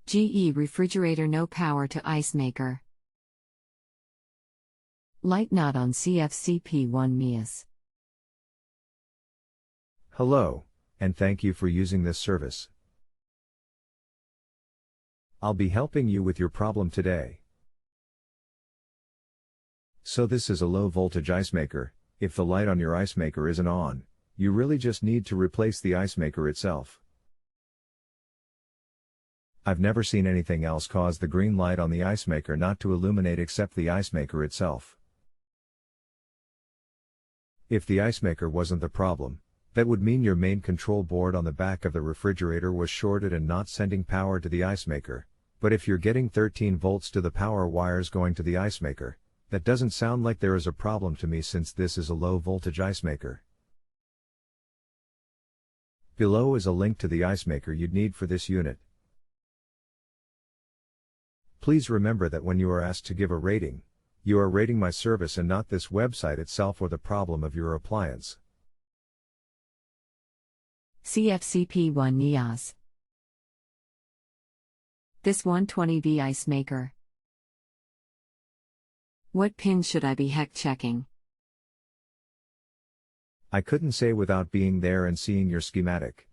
GE refrigerator no power to ice maker. Light not on CFCP1 MIAS. Hello, and thank you for using this service. I'll be helping you with your problem today. So this is a low voltage ice maker. If the light on your ice maker isn't on, you really just need to replace the ice maker itself. I've never seen anything else cause the green light on the ice maker not to illuminate except the ice maker itself. If the ice maker wasn't the problem, that would mean your main control board on the back of the refrigerator was shorted and not sending power to the ice maker. But if you're getting 13 volts to the power wires going to the ice maker, that doesn't sound like there is a problem to me since this is a low voltage ice maker. Below is a link to the ice maker you'd need for this unit. Please remember that when you are asked to give a rating, you are rating my service and not this website itself or the problem of your appliance. CFCP1 NIAS. This 120V ice maker. What pin should I be heck checking? I couldn't say without being there and seeing your schematic.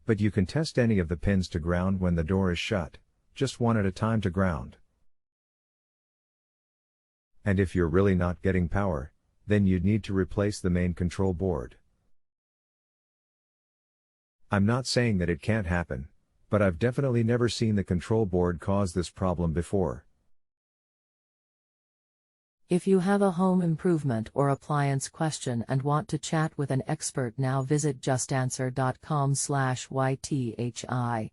But you can test any of the pins to ground when the door is shut, just one at a time to ground. And if you're really not getting power, then you'd need to replace the main control board. I'm not saying that it can't happen, but I've definitely never seen the control board cause this problem before. If you have a home improvement or appliance question and want to chat with an expert now, visit justanswer.com/YTHI.